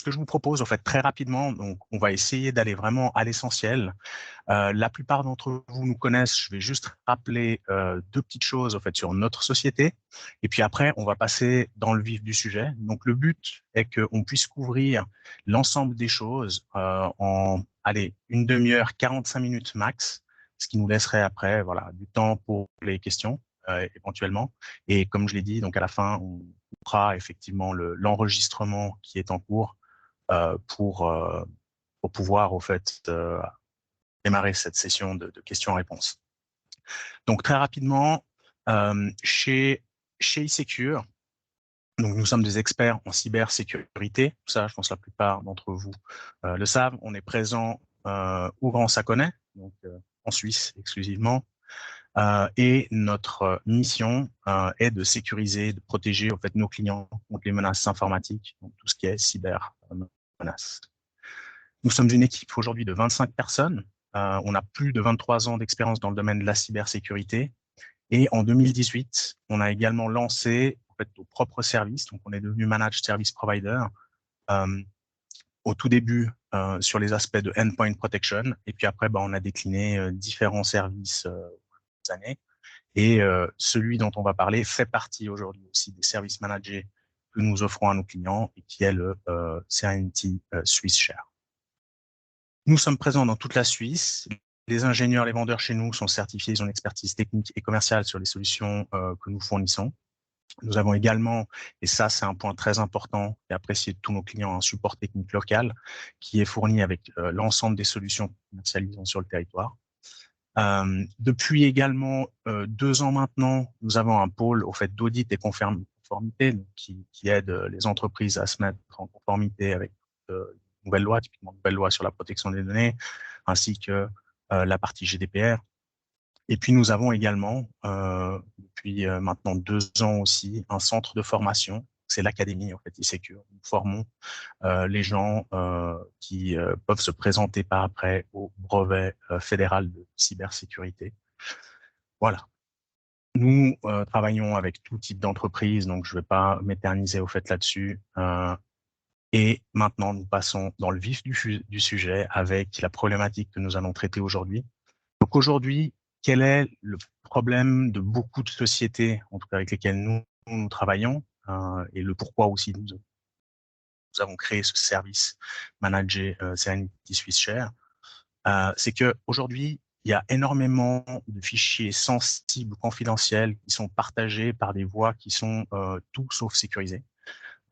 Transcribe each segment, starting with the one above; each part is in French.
que je vous propose, en fait, très rapidement, donc on va essayer d'aller vraiment à l'essentiel. La plupart d'entre vous nous connaissent. Je vais juste rappeler deux petites choses en fait sur notre société. Et puis après, on va passer dans le vif du sujet. Donc le but est qu'on puisse couvrir l'ensemble des choses en allez, une demi-heure, 45 minutes max, ce qui nous laisserait après voilà, du temps pour les questions éventuellement. Et comme je l'ai dit, donc à la fin, on fera effectivement l'enregistrement qui est en cours pour pouvoir au fait démarrer cette session de questions-réponses. Donc très rapidement, chez eSecure, donc nous sommes des experts en cybersécurité. Ça, je pense que la plupart d'entre vous le savent. On est présent au Grand Saconnet, donc en Suisse exclusivement. Et notre mission est de sécuriser, de protéger en fait nos clients contre les menaces informatiques, donc tout ce qui est cyber menaces. Nous sommes une équipe aujourd'hui de 25 personnes. On a plus de 23 ans d'expérience dans le domaine de la cybersécurité. Et en 2018, on a également lancé en fait, nos propres services. Donc, on est devenu Managed Service Provider au tout début sur les aspects de Endpoint Protection. Et puis après, on a décliné différents services ces années. Et celui dont on va parler fait partie aujourd'hui aussi des services managés que nous offrons à nos clients et qui est le Serenity Swiss Share. Nous sommes présents dans toute la Suisse. Les ingénieurs, les vendeurs chez nous sont certifiés, ils ont une expertise technique et commerciale sur les solutions que nous fournissons. Nous avons également, et ça c'est un point très important et apprécié de tous nos clients, un support technique local qui est fourni avec l'ensemble des solutions commercialisées sur le territoire. Depuis également 2 ans maintenant, nous avons un pôle au fait d'audit et conformité qui aide les entreprises à se mettre en conformité avec nouvelles lois, typiquement nouvelles lois sur la protection des données, ainsi que la partie GDPR. Et puis nous avons également, depuis maintenant 2 ans aussi, un centre de formation. C'est l'académie en fait eSecure. Nous formons les gens qui peuvent se présenter par après au brevet fédéral de cybersécurité. Voilà. Nous travaillons avec tout type d'entreprise, donc je ne vais pas m'éterniser au fait là-dessus. Et maintenant, nous passons dans le vif du sujet avec la problématique que nous allons traiter aujourd'hui. Donc aujourd'hui, quel est le problème de beaucoup de sociétés, en tout cas avec lesquelles nous travaillons, et le pourquoi aussi nous avons créé ce service managé Serenity Swiss Share, c'est qu'aujourd'hui, il y a énormément de fichiers sensibles, confidentiels, qui sont partagés par des voies qui sont tout sauf sécurisées.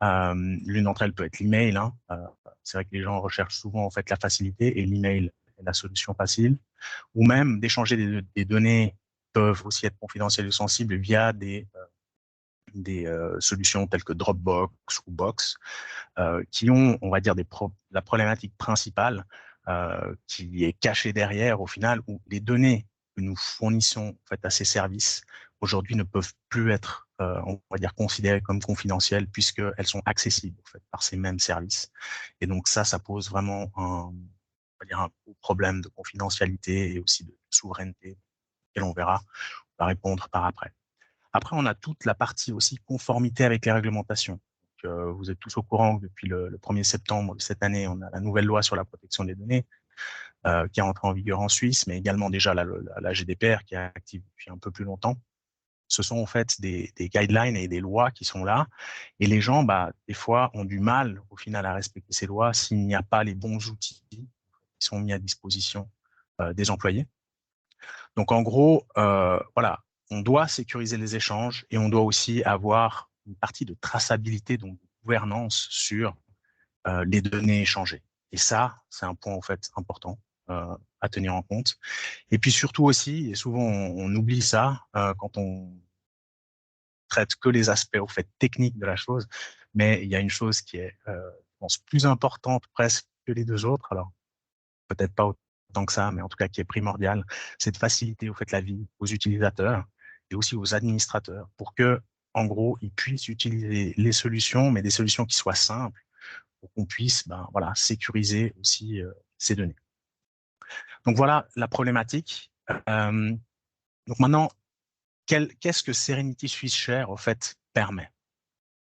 L'une d'entre elles peut être l'email. C'est vrai que les gens recherchent souvent en fait la facilité et l'email est la solution facile. Ou même d'échanger des données peuvent aussi être confidentielles et sensibles via des solutions telles que Dropbox ou Box, qui ont, on va dire, la problématique principale qui est cachée derrière, au final, où les données que nous fournissons en fait, à ces services, aujourd'hui, ne peuvent plus être, on va dire, considérées comme confidentielles, puisqu'elles sont accessibles en fait, par ces mêmes services. Et donc ça pose vraiment on va dire un problème de confidentialité et aussi de souveraineté, et on verra, on va répondre par après. Après, on a toute la partie aussi conformité avec les réglementations. Donc, vous êtes tous au courant que depuis le 1er septembre de cette année, on a la nouvelle loi sur la protection des données qui est entrée en vigueur en Suisse, mais également déjà la GDPR qui est active depuis un peu plus longtemps. Ce sont en fait des guidelines et des lois qui sont là. Et les gens, des fois, ont du mal au final à respecter ces lois s'il n'y a pas les bons outils qui sont mis à disposition des employés. Donc en gros, voilà, on doit sécuriser les échanges et on doit aussi avoir une partie de traçabilité, donc de gouvernance sur les données échangées. Et ça, c'est un point en fait important à tenir en compte. Et puis surtout aussi, et souvent on oublie ça quand on traite que les aspects au fait techniques de la chose, mais il y a une chose qui est, je pense, plus importante presque que les deux autres. Alors peut-être pas autant que ça, mais en tout cas qui est primordial, c'est de faciliter au fait la vie aux utilisateurs et aussi aux administrateurs pour que, en gros, ils puissent utiliser les solutions, mais des solutions qui soient simples pour qu'on puisse, voilà, sécuriser aussi ces données. Donc voilà la problématique. Donc maintenant, qu'est-ce que Serenity Swiss Share, en fait, permet?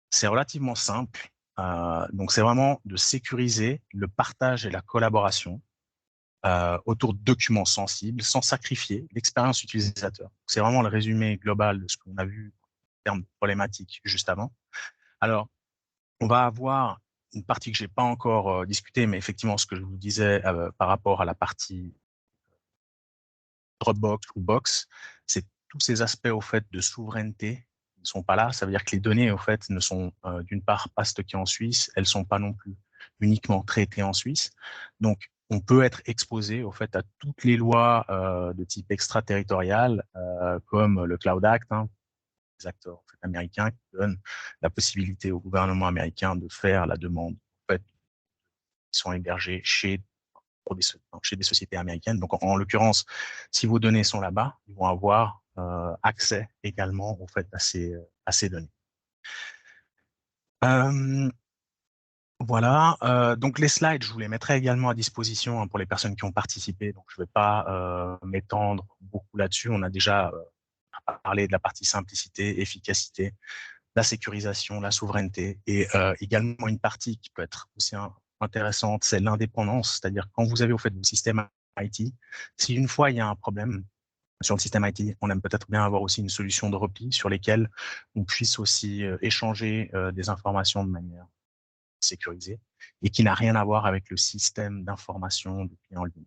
C'est relativement simple. Donc, c'est vraiment de sécuriser le partage et la collaboration autour de documents sensibles sans sacrifier l'expérience utilisateur. C'est vraiment le résumé global de ce qu'on a vu en termes de problématiques juste avant. Alors, on va avoir une partie que j'ai pas encore discutée, mais effectivement, ce que je vous disais par rapport à la partie Dropbox ou Box, c'est tous ces aspects au fait de souveraineté qui ne sont pas là. Ça veut dire que les données au fait ne sont d'une part pas stockées en Suisse, elles sont pas non plus uniquement traitées en Suisse. Donc on peut être exposé au fait à toutes les lois de type extraterritorial, comme le Cloud Act, hein, des acteurs en fait, américains qui donnent la possibilité au gouvernement américain de faire la demande en fait, qui sont hébergés chez des sociétés américaines. Donc, en l'occurrence, si vos données sont là-bas, ils vont avoir accès également au fait à ces données. Voilà. Donc, les slides, je vous les mettrai également à disposition hein, pour les personnes qui ont participé. Donc, je ne vais pas m'étendre beaucoup là-dessus. On a déjà parlé de la partie simplicité, efficacité, la sécurisation, la souveraineté et également une partie qui peut être aussi intéressante, c'est l'indépendance. C'est-à-dire quand vous avez au fait vos systèmes IT, si une fois il y a un problème sur le système IT, on aime peut-être bien avoir aussi une solution de repli sur lesquelles on puisse aussi échanger des informations de manière sécurisée et qui n'a rien à voir avec le système d'information du client lui-même.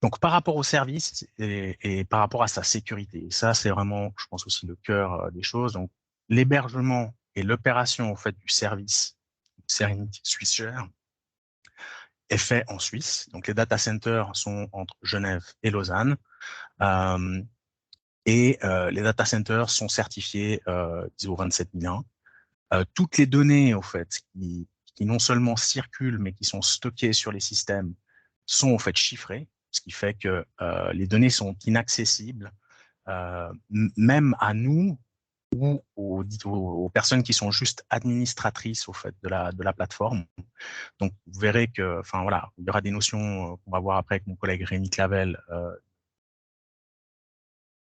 Donc, par rapport au service et par rapport à sa sécurité, ça, c'est vraiment, je pense aussi le cœur des choses. Donc, l'hébergement et l'opération, en fait, du service Serenity SwissShare est fait en Suisse. Donc, les data centers sont entre Genève et Lausanne. Les data centers sont certifiés ISO 27001. Toutes les données, au fait, qui non seulement circulent, mais qui sont stockées sur les systèmes, sont en fait chiffrées, ce qui fait que les données sont inaccessibles, même à nous ou aux personnes qui sont juste administratrices au fait de la plateforme. Donc, vous verrez que, enfin voilà, il y aura des notions qu'on va voir après avec mon collègue Rémi Clavel,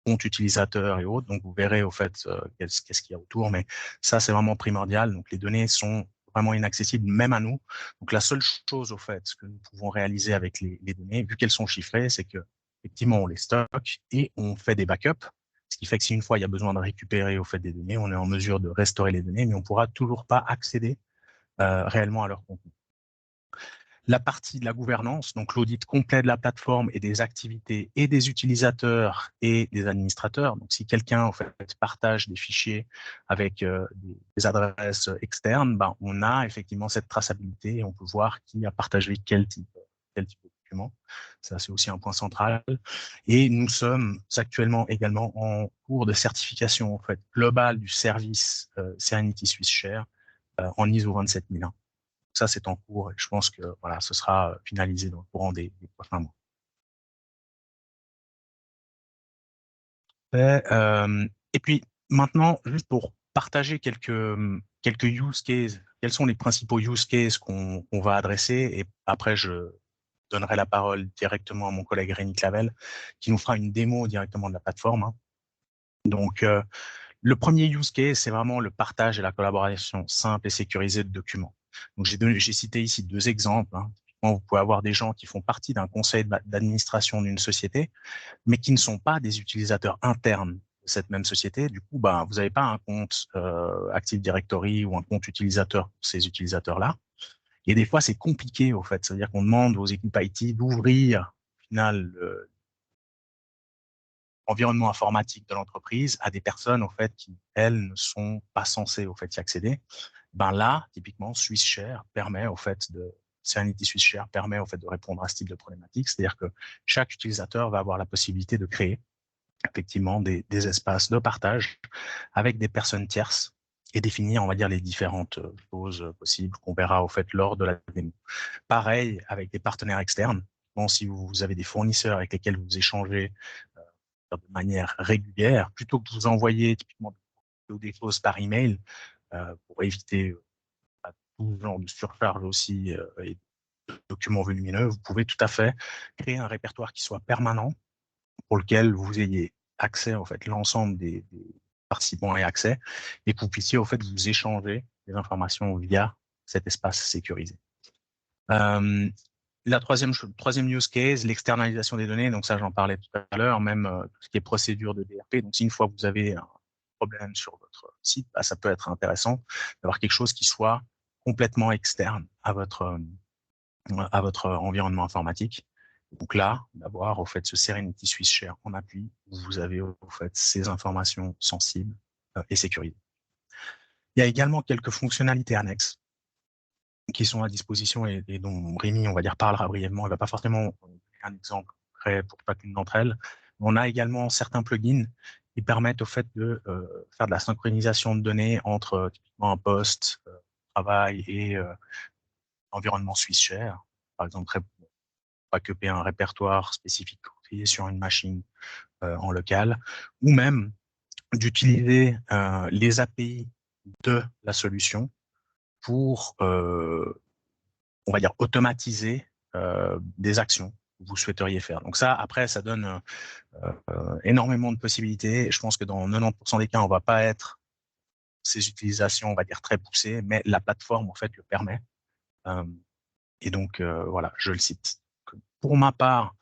compte utilisateur et autres. Donc, vous verrez au fait qu'est-ce qu'il y a autour. Mais ça, c'est vraiment primordial. Donc, les données sont vraiment inaccessibles, même à nous. Donc, la seule chose au fait que nous pouvons réaliser avec les données, vu qu'elles sont chiffrées, c'est que effectivement, on les stocke et on fait des backups. Ce qui fait que si une fois il y a besoin de récupérer au fait des données, on est en mesure de restaurer les données, mais on pourra toujours pas accéder réellement à leur contenu. La partie de la gouvernance, donc l'audit complet de la plateforme et des activités et des utilisateurs et des administrateurs. Donc, si quelqu'un en fait partage des fichiers avec des adresses externes, ben, on a effectivement cette traçabilité et on peut voir qui a partagé quel type de document. Ça, c'est aussi un point central. Et nous sommes actuellement également en cours de certification en fait globale du service Serenity SwissShare en ISO 27001. Ça, c'est en cours et je pense que voilà, ce sera finalisé dans le courant des prochains mois. Et puis maintenant, juste pour partager quelques use cases, quels sont les principaux use cases qu'on va adresser et après je donnerai la parole directement à mon collègue Rémi Clavel qui nous fera une démo directement de la plateforme. Hein. Donc, le premier use case, c'est vraiment le partage et la collaboration simple et sécurisée de documents. Donc, j'ai cité ici deux exemples. Hein. Vous pouvez avoir des gens qui font partie d'un conseil d'administration d'une société, mais qui ne sont pas des utilisateurs internes de cette même société. Du coup, ben, vous n'avez pas un compte Active Directory ou un compte utilisateur pour ces utilisateurs-là. Et des fois, c'est compliqué, au fait. C'est-à-dire qu'on demande aux équipes IT d'ouvrir, au final, environnement informatique de l'entreprise à des personnes au fait qui elles ne sont pas censées au fait y accéder. Ben là, typiquement, SwissShare permet au fait de Serenity SwissShare permet au fait de répondre à ce type de problématique, c'est-à-dire que chaque utilisateur va avoir la possibilité de créer effectivement des espaces de partage avec des personnes tierces et définir, on va dire, les différentes choses possibles qu'on verra au fait lors de la démo. Pareil avec des partenaires externes. Bon, si vous avez des fournisseurs avec lesquels vous échangez de manière régulière, plutôt que de vous envoyer typiquement des choses par email pour éviter tout genre de surcharge aussi et de documents volumineux, vous pouvez tout à fait créer un répertoire qui soit permanent pour lequel vous ayez accès en fait l'ensemble des participants et accès et que vous puissiez en fait vous échanger les informations via cet espace sécurisé. La troisième use case, l'externalisation des données. Donc ça, j'en parlais tout à l'heure, même tout ce qui est procédure de DRP. Donc si une fois que vous avez un problème sur votre site, bah, ça peut être intéressant d'avoir quelque chose qui soit complètement externe à votre environnement informatique. Donc là, d'avoir au fait ce Serenity Swiss Share en appui, où vous avez au fait ces informations sensibles et sécurisées. Il y a également quelques fonctionnalités annexes qui sont à disposition et dont Rémi, on va dire, parlera brièvement. Il ne va pas forcément donner un exemple concret pour chacune d'entre elles. On a également certains plugins qui permettent au fait de faire de la synchronisation de données entre typiquement un poste, travail et environnement SwissShare. Par exemple, occuper un répertoire spécifique sur une machine en local, ou même d'utiliser les API de la solution pour, on va dire, automatiser des actions que vous souhaiteriez faire. Donc ça, après, ça donne énormément de possibilités. Je pense que dans 90% des cas, on ne va pas être ces utilisations, on va dire, très poussées, mais la plateforme, en fait, le permet. Et donc, voilà, je le cite. Pour ma part,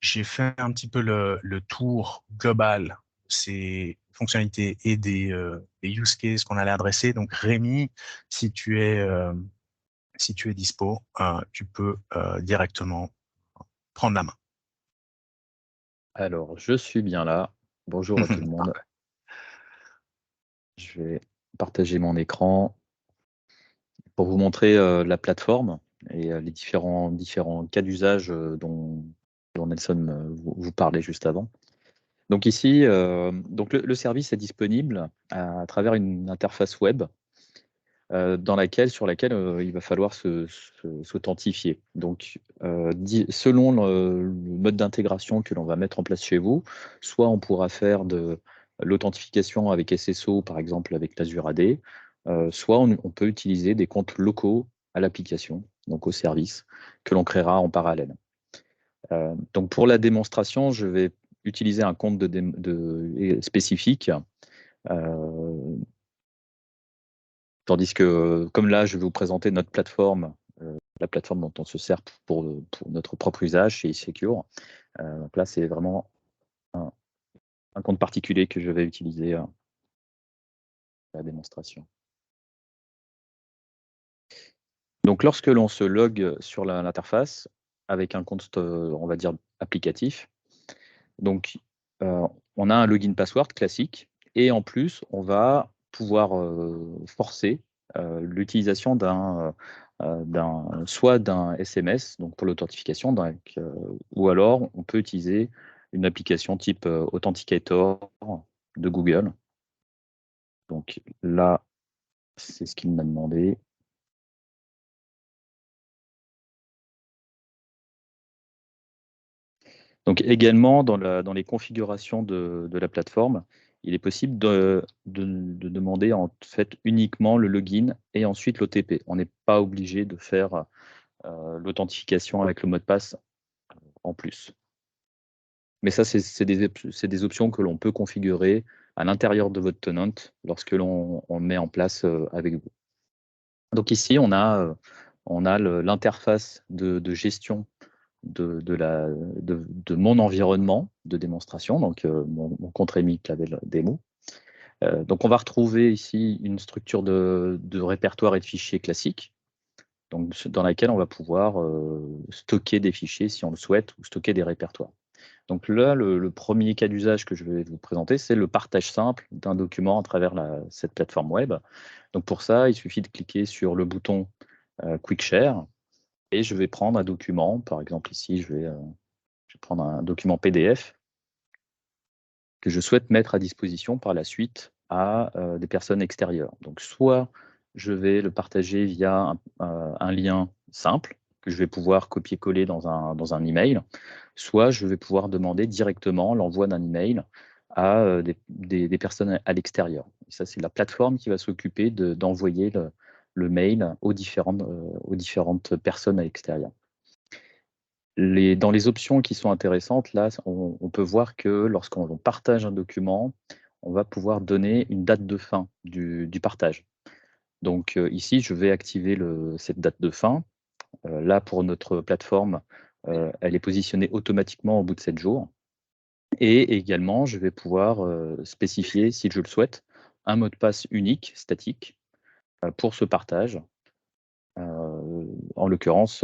j'ai fait un petit peu le tour global de ces fonctionnalités et des use cases qu'on allait adresser. Donc, Rémi, si tu es dispo, tu peux directement prendre la main. Alors, je suis bien là. Bonjour à tout le monde. Je vais partager mon écran pour vous montrer la plateforme et les différents cas d'usage dont Nelson vous parlait juste avant. Donc ici, donc le service est disponible à travers une interface web sur laquelle il va falloir s'authentifier. Donc, selon le mode d'intégration que l'on va mettre en place chez vous, soit on pourra faire de l'authentification avec SSO, par exemple avec l'Azure AD, soit on peut utiliser des comptes locaux à l'application, donc au service, que l'on créera en parallèle. Donc pour la démonstration, je vais utiliser un compte spécifique. Tandis que, comme là, je vais vous présenter notre plateforme, la plateforme dont on se sert pour notre propre usage chez eSecure. Donc là, c'est vraiment un compte particulier que je vais utiliser à la démonstration. Donc, lorsque l'on se log sur l'interface avec un compte, on va dire, applicatif, donc, on a un login password classique et en plus, on va pouvoir forcer l'utilisation soit d'un SMS, donc pour l'authentification, ou alors on peut utiliser une application type Authenticator de Google. Donc là, c'est ce qu'il m'a demandé. Donc également, dans les configurations de la plateforme, il est possible de demander en fait uniquement le login et ensuite l'OTP. On n'est pas obligé de faire l'authentification avec le mot de passe en plus. Mais ça, c'est des options que l'on peut configurer à l'intérieur de votre tenant lorsque l'on met en place avec vous. Donc ici, on a l'interface de gestion de mon environnement de démonstration, donc mon compte Rémi Clavel démo. Donc on va retrouver ici une structure de répertoire et de fichiers classique, donc dans laquelle on va pouvoir stocker des fichiers si on le souhaite, ou stocker des répertoires. Donc là, le premier cas d'usage que je vais vous présenter, c'est le partage simple d'un document à travers cette plateforme web. Donc pour ça, il suffit de cliquer sur le bouton Quick Share et je vais prendre un document. Par exemple, ici, je vais prendre un document PDF que je souhaite mettre à disposition par la suite à des personnes extérieures. Donc soit je vais le partager via un lien simple que je vais pouvoir copier-coller dans un email, soit je vais pouvoir demander directement l'envoi d'un email à des personnes à l'extérieur. Ça, c'est la plateforme qui va s'occuper d'envoyer le mail aux différentes personnes à l'extérieur. Dans les options qui sont intéressantes, là, on peut voir que lorsqu'on partage un document, on va pouvoir donner une date de fin du partage. Donc ici, je vais activer cette date de fin. Là, pour notre plateforme, elle est positionnée automatiquement au bout de 7 jours. Et également, je vais pouvoir spécifier, si je le souhaite, un mot de passe unique, statique, pour ce partage. En l'occurrence,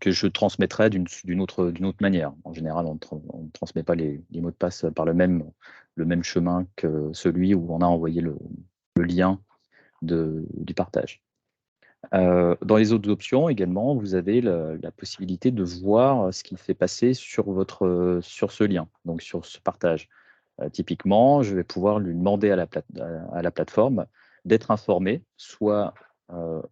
que je transmettrai d'une autre manière. En général, on ne transmet pas les mots de passe par le même chemin que celui où on a envoyé le lien du partage. Dans les autres options également, vous avez la possibilité de voir ce qui s'est passé sur ce lien, donc sur ce partage. Typiquement, je vais pouvoir lui demander à la plateforme d'être informé, soit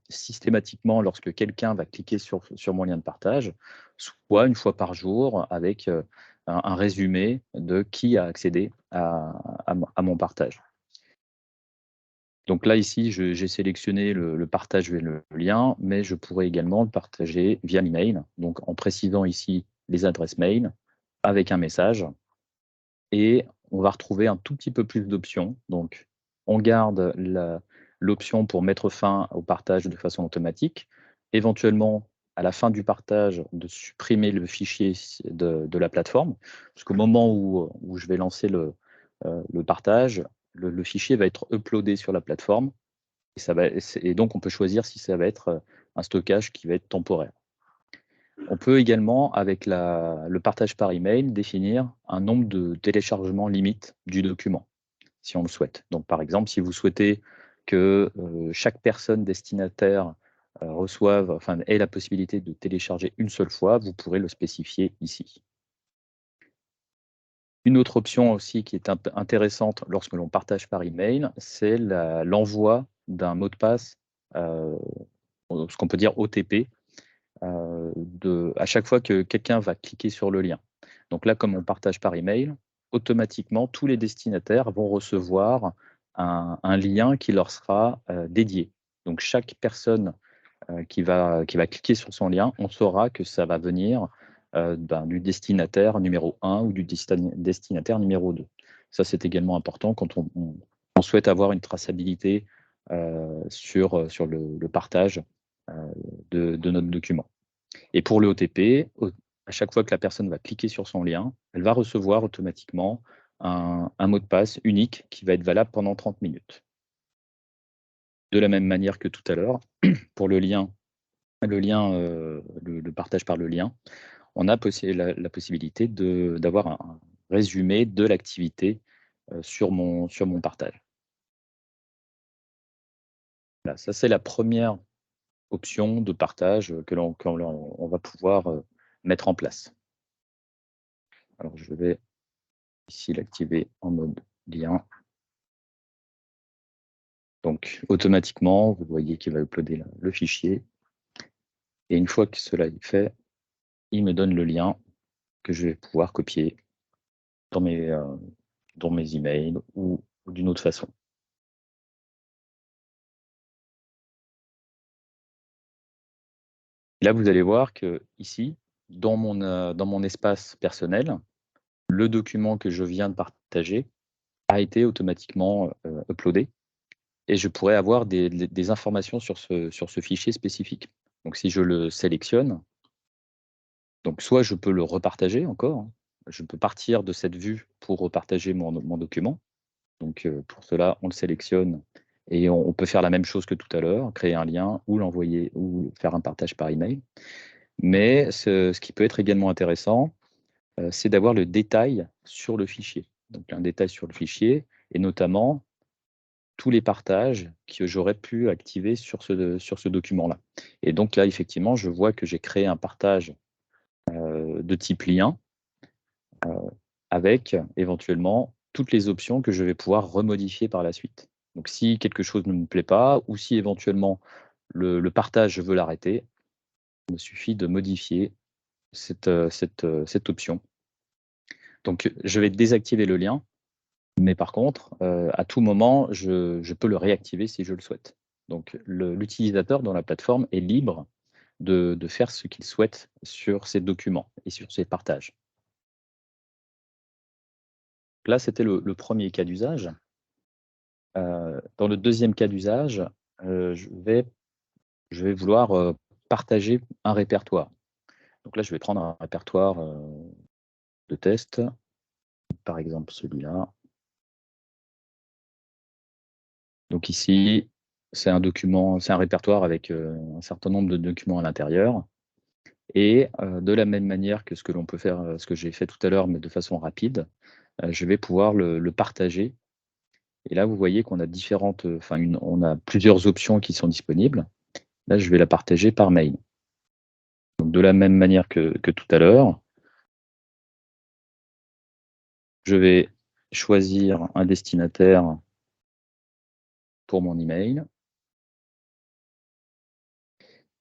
systématiquement lorsque quelqu'un va cliquer sur mon lien de partage, soit une fois par jour avec un résumé de qui a accédé à mon partage. Donc là, ici, j'ai sélectionné le partage via le lien, mais je pourrais également le partager via l'email, donc en précisant ici les adresses mail avec un message. Et on va retrouver un tout petit peu plus d'options. Donc, on garde l'option pour mettre fin au partage de façon automatique. Éventuellement, à la fin du partage, de supprimer le fichier de la plateforme, parce qu'au moment où je vais lancer le partage, le fichier va être uploadé sur la plateforme. Et donc, on peut choisir si ça va être un stockage qui va être temporaire. On peut également, avec le partage par email, définir un nombre de téléchargements limite du document, si on le souhaite. Donc, par exemple, si vous souhaitez que chaque personne destinataire ait la possibilité de télécharger une seule fois, vous pourrez le spécifier ici. Une autre option aussi qui est intéressante lorsque l'on partage par email, c'est l'envoi d'un mot de passe, ce qu'on peut dire OTP, à chaque fois que quelqu'un va cliquer sur le lien. Donc là, comme on partage par email, automatiquement, tous les destinataires vont recevoir un lien qui leur sera dédié. Donc chaque personne qui va cliquer sur son lien, on saura que ça va venir du destinataire numéro 1 ou du destinataire numéro 2. Ça, c'est également important quand on souhaite avoir une traçabilité sur le partage de notre document. Et pour le OTP, à chaque fois que la personne va cliquer sur son lien, elle va recevoir automatiquement un mot de passe unique qui va être valable pendant 30 minutes. De la même manière que tout à l'heure, pour le partage par le lien, on a la possibilité d'avoir un résumé de l'activité sur mon partage. Voilà, ça, c'est la première option de partage que l'on va pouvoir mettre en place. Alors, je vais ici l'activer en mode lien. Donc, automatiquement, vous voyez qu'il va uploader le fichier. Et une fois que cela est fait, il me donne le lien que je vais pouvoir copier dans mes emails ou d'une autre façon. Là, vous allez voir que ici, dans mon espace personnel, le document que je viens de partager a été automatiquement uploadé et je pourrais avoir des informations sur ce fichier spécifique. Donc, si je le sélectionne, donc soit je peux le repartager encore, hein. Je peux partir de cette vue pour repartager mon document. Donc, pour cela, on le sélectionne et on peut faire la même chose que tout à l'heure, créer un lien ou l'envoyer ou faire un partage par email. Mais ce qui peut être également intéressant, c'est d'avoir le détail sur le fichier. Donc un détail sur le fichier et notamment tous les partages que j'aurais pu activer sur ce document-là. Et donc là, effectivement, je vois que j'ai créé un partage de type lien avec éventuellement toutes les options que je vais pouvoir remodifier par la suite. Donc si quelque chose ne me plaît pas ou si éventuellement le partage, je veux l'arrêter, il me suffit de modifier cette option. Donc je vais désactiver le lien, mais par contre, à tout moment, je peux le réactiver si je le souhaite. Donc l'utilisateur dans la plateforme est libre de faire ce qu'il souhaite sur ses documents et sur ses partages. Là, c'était le premier cas d'usage. Dans le deuxième cas d'usage, je vais vouloir partager un répertoire. Donc là, je vais prendre un répertoire de test, par exemple celui-là. Donc ici, c'est un document, c'est un répertoire avec un certain nombre de documents à l'intérieur. Et de la même manière que ce que l'on peut faire, ce que j'ai fait tout à l'heure, mais de façon rapide, je vais pouvoir le partager. Et là, vous voyez qu'on a différentes, on a plusieurs options qui sont disponibles. Là, je vais la partager par mail. Donc, de la même manière que tout à l'heure, je vais choisir un destinataire pour mon email.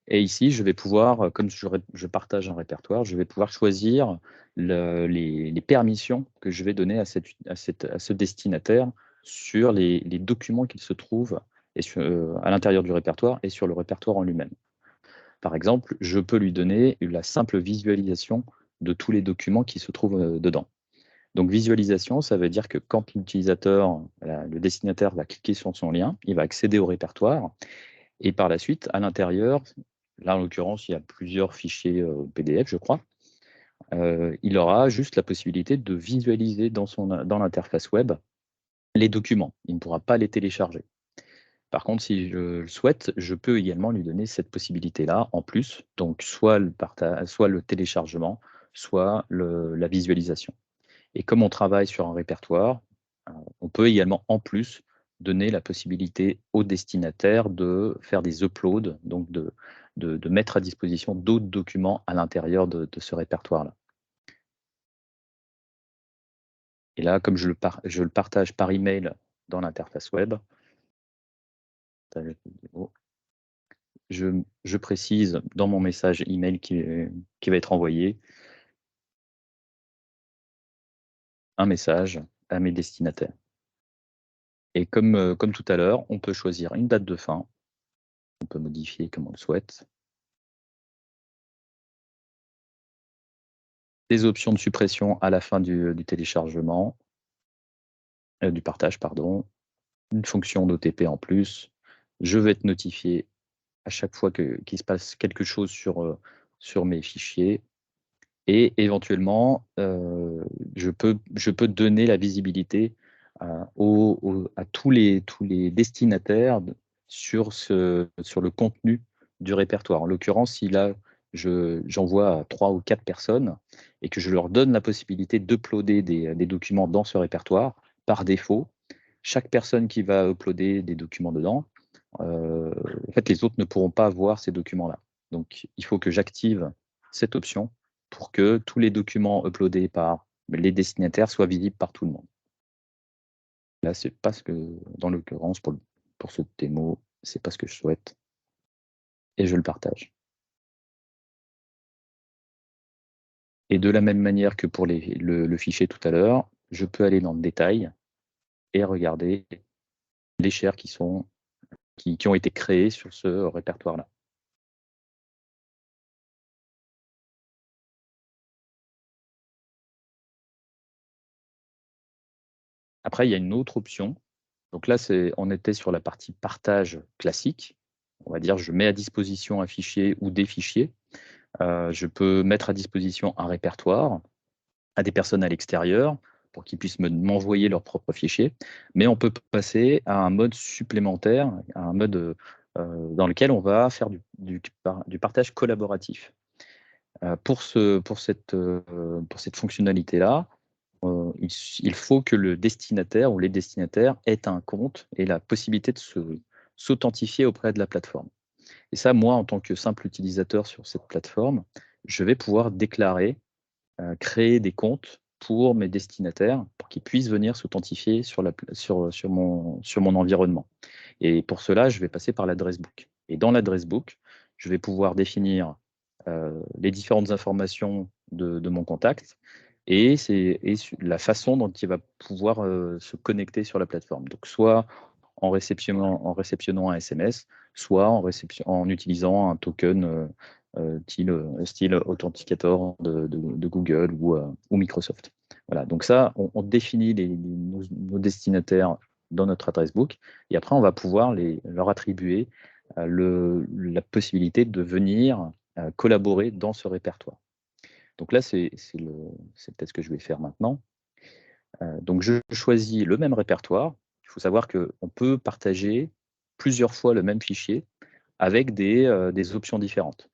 Et ici, je vais pouvoir, comme je partage un répertoire, je vais pouvoir choisir les permissions que je vais donner à ce destinataire sur les documents qu'il se trouve à l'intérieur du répertoire et sur le répertoire en lui-même. Par exemple, je peux lui donner la simple visualisation de tous les documents qui se trouvent dedans. Donc visualisation, ça veut dire que quand l'utilisateur, le destinataire va cliquer sur son lien, il va accéder au répertoire et par la suite, à l'intérieur, là en l'occurrence, il y a plusieurs fichiers PDF, je crois, il aura juste la possibilité de visualiser dans l'interface web les documents. Il ne pourra pas les télécharger. Par contre, si je le souhaite, je peux également lui donner cette possibilité-là en plus, donc soit le téléchargement, soit la visualisation. Et comme on travaille sur un répertoire, on peut également en plus donner la possibilité au destinataire de faire des uploads, donc de mettre à disposition d'autres documents à l'intérieur de ce répertoire-là. Et là, comme je le partage par email dans l'interface web, je précise dans mon message email qui va être envoyé un message à mes destinataires. Et comme tout à l'heure, on peut choisir une date de fin, on peut modifier comme on le souhaite. Des options de suppression à la fin du téléchargement, du partage, pardon, une fonction d'OTP en plus. Je vais être notifié à chaque fois qu'il se passe quelque chose sur mes fichiers et éventuellement, je peux donner la visibilité à tous les destinataires sur le contenu du répertoire. En l'occurrence, si là, j'envoie à 3 ou 4 personnes et que je leur donne la possibilité d'uploader des documents dans ce répertoire, par défaut, chaque personne qui va uploader des documents dedans, en fait, les autres ne pourront pas voir ces documents-là. Donc, il faut que j'active cette option pour que tous les documents uploadés par les destinataires soient visibles par tout le monde. Là, c'est pas ce que, dans l'occurrence, pour ce démo, c'est pas ce que je souhaite. Et je le partage. Et de la même manière que pour le fichier tout à l'heure, je peux aller dans le détail et regarder les shares qui ont été créés sur ce répertoire-là. Après, il y a une autre option. Donc là, on était sur la partie partage classique. On va dire, je mets à disposition un fichier ou des fichiers. Je peux mettre à disposition un répertoire à des personnes à l'extérieur pour qu'ils puissent m'envoyer leurs propres fichiers. Mais on peut passer à un mode supplémentaire, à un mode dans lequel on va faire du partage collaboratif. Pour cette fonctionnalité-là, il faut que le destinataire ou les destinataires aient un compte et la possibilité de s'authentifier auprès de la plateforme. Et ça, moi, en tant que simple utilisateur sur cette plateforme, je vais pouvoir déclarer, créer des comptes pour mes destinataires pour qu'ils puissent venir s'authentifier sur mon environnement. Et pour cela, je vais passer par l'adresse book. Et dans l'adresse book, je vais pouvoir définir les différentes informations de mon contact et la façon dont il va pouvoir se connecter sur la plateforme. Donc, soit en réceptionnant un SMS, soit en utilisant un token style Authenticator de Google ou Microsoft. Voilà, donc ça, on définit nos destinataires dans notre adresse book. Et après, on va pouvoir leur attribuer la possibilité de venir collaborer dans ce répertoire. Donc là, c'est peut-être ce que je vais faire maintenant. Donc je choisis le même répertoire. Il faut savoir qu'on peut partager plusieurs fois le même fichier avec des options différentes.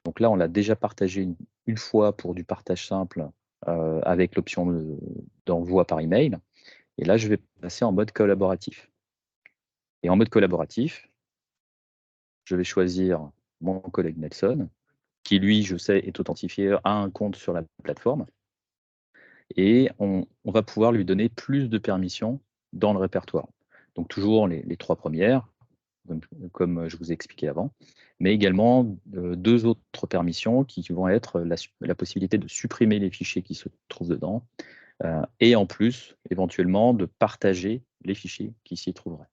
Donc là, on l'a déjà partagé une fois pour du partage simple avec l'option d'envoi par email. Et là, je vais passer en mode collaboratif. Et en mode collaboratif, je vais choisir mon collègue Nelson, qui lui, je sais, est authentifié, a un compte sur la plateforme. Et on va pouvoir lui donner plus de permissions dans le répertoire. Donc toujours les 3 premières, comme je vous ai expliqué avant, mais également 2 autres permissions qui vont être la possibilité de supprimer les fichiers qui se trouvent dedans, et en plus, éventuellement, de partager les fichiers qui s'y trouveraient.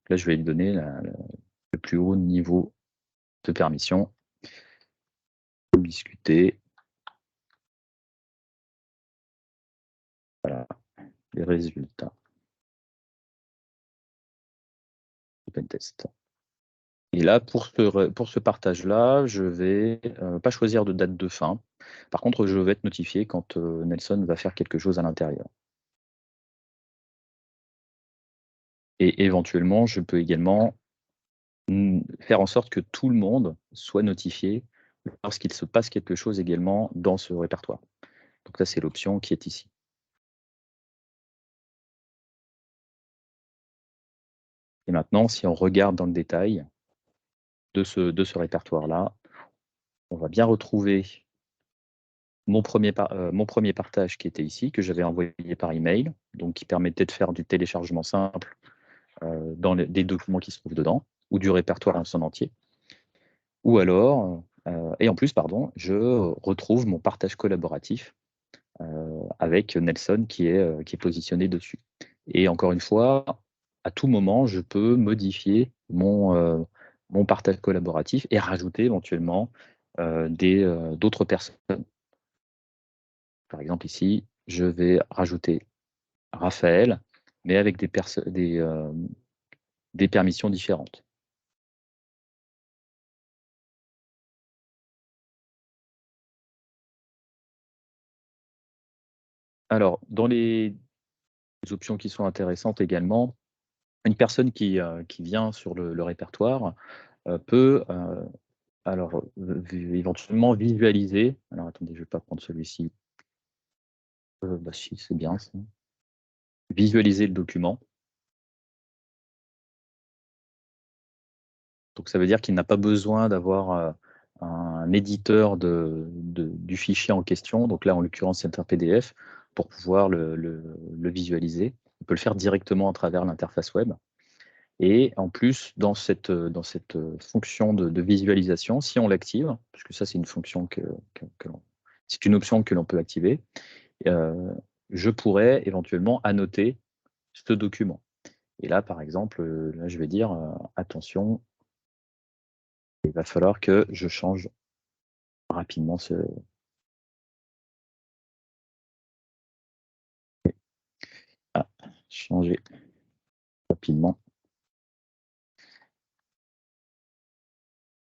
Là, je vais lui donner le plus haut niveau de permission. Discuter. Voilà, les résultats. Open test. Et là, pour ce partage-là, je vais pas choisir de date de fin. Par contre, je vais être notifié quand Nelson va faire quelque chose à l'intérieur. Et éventuellement, je peux également faire en sorte que tout le monde soit notifié lorsqu'il se passe quelque chose également dans ce répertoire. Donc ça, c'est l'option qui est ici. Et maintenant, si on regarde dans le détail de ce répertoire-là, on va bien retrouver mon premier partage qui était ici, que j'avais envoyé par email, donc qui permettait de faire du téléchargement simple des documents qui se trouvent dedans, ou du répertoire en son entier. Ou alors, et en plus, pardon, je retrouve mon partage collaboratif avec Nelson qui est positionné dessus. Et encore une fois, à tout moment, je peux modifier mon partage collaboratif et rajouter éventuellement d'autres personnes. Par exemple, ici, je vais rajouter Raphaël, mais avec des permissions différentes. Alors, dans les options qui sont intéressantes également, une personne qui vient sur le répertoire peut éventuellement visualiser. Alors attendez, je ne vais pas prendre celui-ci. Bah si, c'est bien ça. Visualiser le document. Donc ça veut dire qu'il n'a pas besoin d'avoir un éditeur du fichier en question. Donc là, en l'occurrence, c'est un PDF pour pouvoir le visualiser. On peut le faire directement à travers l'interface web. Et en plus, dans cette fonction de visualisation, si on l'active, parce que ça, c'est une fonction c'est une option que l'on peut activer, je pourrais éventuellement annoter ce document. Et là, par exemple, là, je vais dire attention, il va falloir que je change rapidement changer rapidement.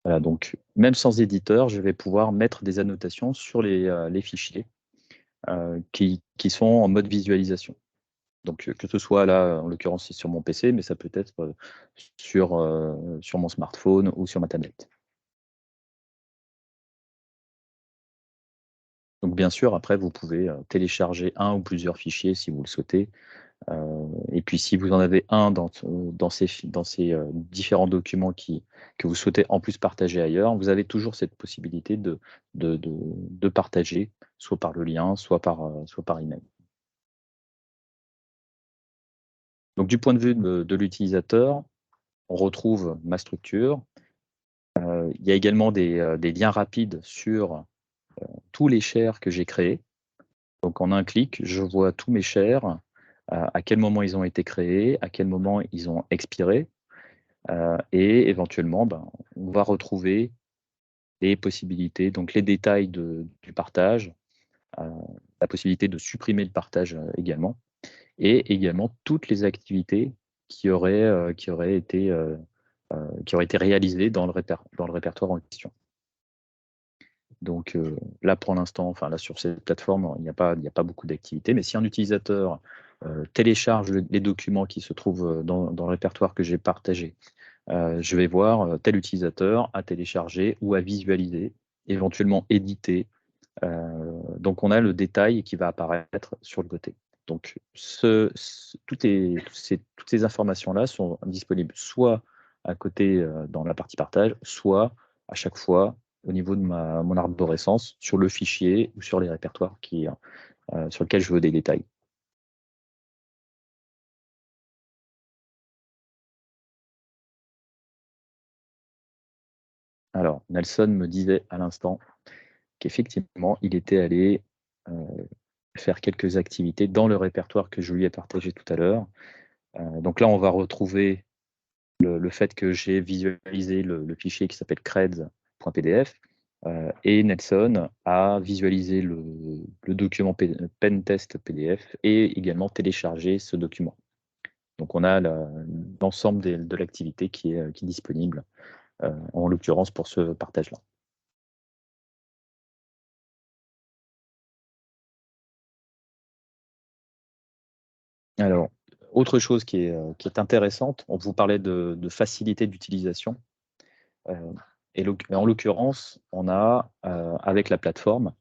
Voilà, donc même sans éditeur, je vais pouvoir mettre des annotations sur les fichiers qui sont en mode visualisation. Donc que ce soit là, en l'occurrence, c'est sur mon PC, mais ça peut être sur mon smartphone ou sur ma tablette. Donc bien sûr, après, vous pouvez télécharger un ou plusieurs fichiers si vous le souhaitez. Et puis si vous en avez un dans ces différents documents que vous souhaitez en plus partager ailleurs, vous avez toujours cette possibilité de partager, soit par le lien, soit par email. Donc du point de vue de l'utilisateur, on retrouve ma structure. Il y a également des liens rapides sur tous les shares que j'ai créés. Donc en un clic, je vois tous mes shares, à quel moment ils ont été créés, à quel moment ils ont expiré, et éventuellement, on va retrouver les possibilités, donc les détails du partage, la possibilité de supprimer le partage également. et également toutes les activités qui auraient été réalisées dans le répertoire en question. Donc là, pour l'instant, enfin là sur cette plateforme, il n'y a pas beaucoup d'activités, mais si un utilisateur télécharge les documents qui se trouvent dans le répertoire que j'ai partagé, je vais voir tel utilisateur a téléchargé ou a visualisé, éventuellement édité. Donc on a le détail qui va apparaître sur le côté. Donc toutes ces informations-là sont disponibles soit à côté dans la partie partage, soit à chaque fois au niveau de mon arborescence sur le fichier ou sur les répertoires sur lesquels je veux des détails. Alors, Nelson me disait à l'instant qu'effectivement, il était allé faire quelques activités dans le répertoire que je lui ai partagé tout à l'heure. Donc là, on va retrouver le fait que j'ai visualisé le fichier qui s'appelle creds.pdf et Nelson a visualisé le document pentest PDF et également téléchargé ce document. Donc on a l'ensemble de l'activité qui est disponible, en l'occurrence pour ce partage-là. Alors, autre chose qui est intéressante, on vous parlait de facilité d'utilisation. Et en l'occurrence, on a, avec la plateforme,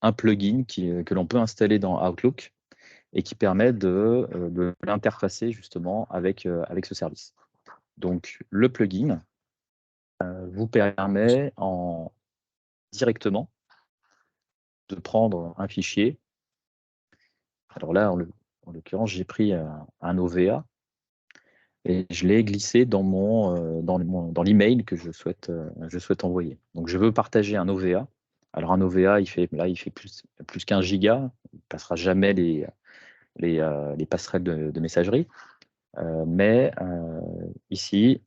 un plugin que l'on peut installer dans Outlook et qui permet de l'interfacer justement avec ce service. Donc, le plugin vous permet directement de prendre un fichier. Alors là, en l'occurrence, j'ai pris un OVA et je l'ai glissé dans l'email que je souhaite envoyer. Donc, je veux partager un OVA. Alors, un OVA, il fait plus qu'1 giga. Il ne passera jamais les passerelles de messagerie. Mais ici,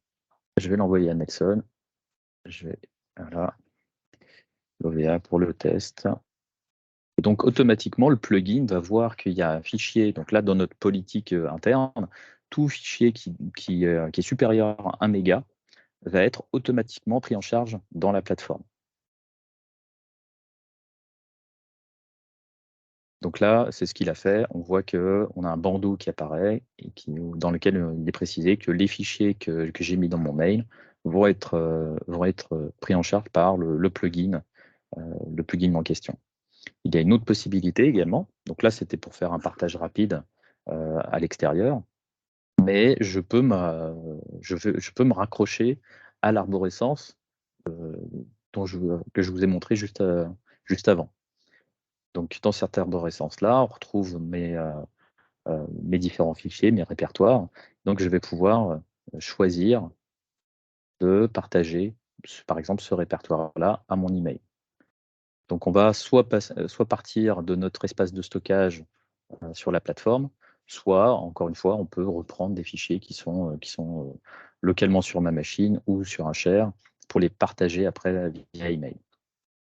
je vais l'envoyer à Nelson. Voilà, l'OVA pour le test. Et donc, automatiquement, le plugin va voir qu'il y a un fichier. Donc là, dans notre politique interne, tout fichier qui est supérieur à 1 méga va être automatiquement pris en charge dans la plateforme. Donc là, c'est ce qu'il a fait. On voit qu'on a un bandeau qui apparaît et dans lequel il est précisé que les fichiers que j'ai mis dans mon mail vont être pris en charge par le plugin en question. Il y a une autre possibilité également. Donc là, c'était pour faire un partage rapide à l'extérieur. Mais je peux me raccrocher à l'arborescence que je vous ai montré juste avant. Donc, dans cette arborescence-là, on retrouve mes différents fichiers, mes répertoires. Donc, je vais pouvoir choisir de partager, par exemple, ce répertoire-là à mon email. Donc, on va soit partir de notre espace de stockage sur la plateforme, soit, encore une fois, on peut reprendre des fichiers qui sont localement sur ma machine ou sur un share pour les partager après via email.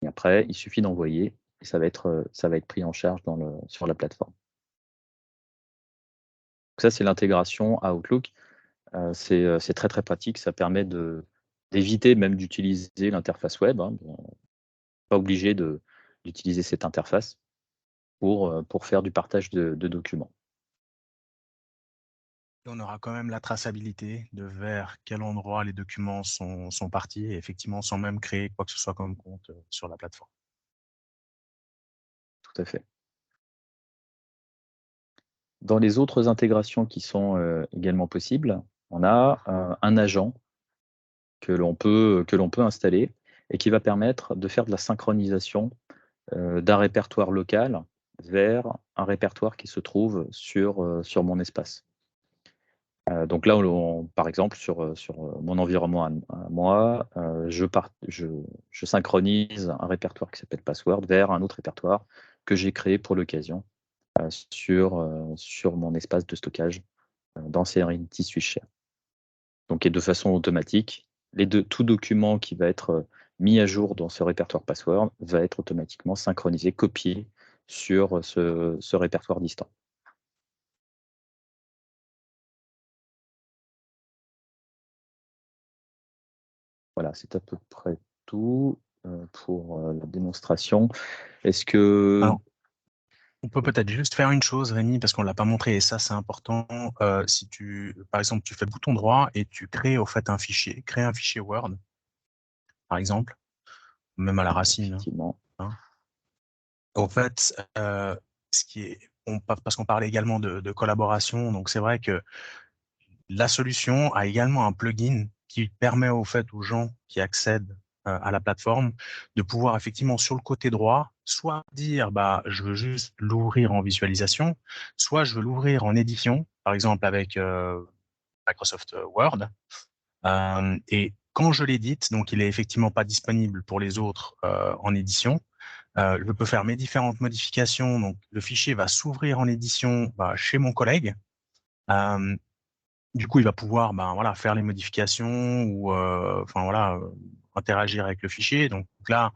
Et après, il suffit d'envoyer et ça va être pris en charge sur la plateforme. Donc ça, c'est l'intégration à Outlook. C'est très, très pratique. Ça permet d'éviter même d'utiliser l'interface web. Hein. Pas obligé d'utiliser cette interface pour faire du partage de documents. Et on aura quand même la traçabilité de vers quel endroit les documents sont partis, et effectivement sans même créer quoi que ce soit comme compte sur la plateforme. Tout à fait. Dans les autres intégrations qui sont également possibles, on a un agent que l'on peut installer et qui va permettre de faire de la synchronisation d'un répertoire local vers un répertoire qui se trouve sur mon espace. Donc là, par exemple, sur mon environnement à moi, je synchronise un répertoire qui s'appelle Password vers un autre répertoire que j'ai créé pour l'occasion sur mon espace de stockage dans Serenity SwitchShare. Donc, et de façon automatique, tout document qui va être mis à jour dans ce répertoire Password va être automatiquement synchronisé, copié sur ce répertoire distant. Voilà, c'est à peu près tout pour la démonstration. Est-ce que... Alors, on peut peut-être juste faire une chose, Rémi, parce qu'on l'a pas montré, et ça c'est important. Si par exemple, tu fais bouton droit et tu crées au fait un fichier, crée un fichier Word, par exemple, même à la racine, Effectivement. hein. Au fait, parce qu'on parlait également de collaboration, donc c'est vrai que la solution a également un plugin qui permet au fait aux gens qui accèdent à la plateforme de pouvoir effectivement sur le côté droit soit dire bah je veux juste l'ouvrir en visualisation, soit je veux l'ouvrir en édition, par exemple avec Microsoft Word. Et quand je l'édite, donc il est effectivement pas disponible pour les autres en édition. Je peux faire mes différentes modifications. Donc le fichier va s'ouvrir en édition chez mon collègue. Euh, du coup, il va pouvoir voilà, faire les modifications ou enfin, voilà, interagir avec le fichier. Donc là,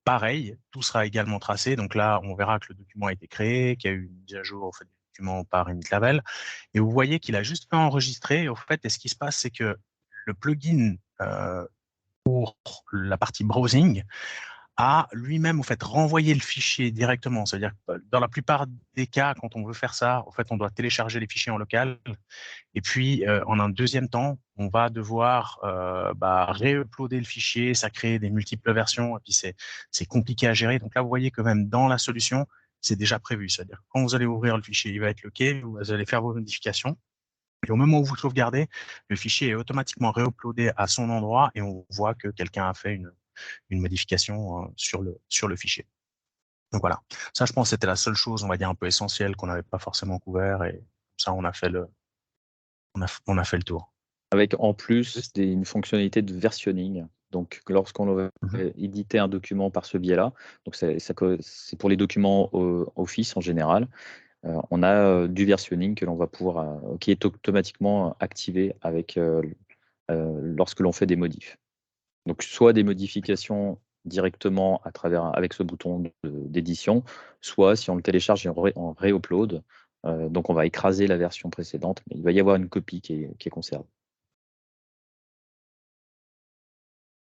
pareil, tout sera également tracé. Donc là, on verra que le document a été créé, qu'il y a eu une mise à jour au fait, du document par Rémi Clavel. Et vous voyez qu'il a juste fait enregistrer. Au fait, et ce qui se passe, c'est que le plugin pour la partie browsing a lui-même, en fait, renvoyé le fichier directement. C'est-à-dire que dans la plupart des cas, quand on veut faire ça, en fait, on doit télécharger les fichiers en local. Et puis, en un deuxième temps, on va devoir réuploader le fichier, ça crée des multiples versions, et puis c'est compliqué à gérer. Donc là, vous voyez que même dans la solution, c'est déjà prévu. C'est-à-dire que quand vous allez ouvrir le fichier, il va être locké, vous allez faire vos modifications. Et au moment où vous sauvegardez, le fichier est automatiquement réuploadé à son endroit et on voit que quelqu'un a fait une modification sur le fichier. Donc voilà. Ça, je pense, c'était la seule chose, on va dire, un peu essentielle qu'on n'avait pas forcément couvert et ça, on a fait on a fait le tour. Avec en plus Juste. une fonctionnalité de versionning. Donc, lorsqu'on va Mhm. éditer un document par ce biais-là, donc c'est pour les documents Office en général, on a du versionning que l'on va pouvoir, qui est automatiquement activé lorsque l'on fait des modifs. Donc, soit des modifications directement avec ce bouton d'édition, soit si on le télécharge en réupload, donc on va écraser la version précédente, mais il va y avoir une copie qui est conservée.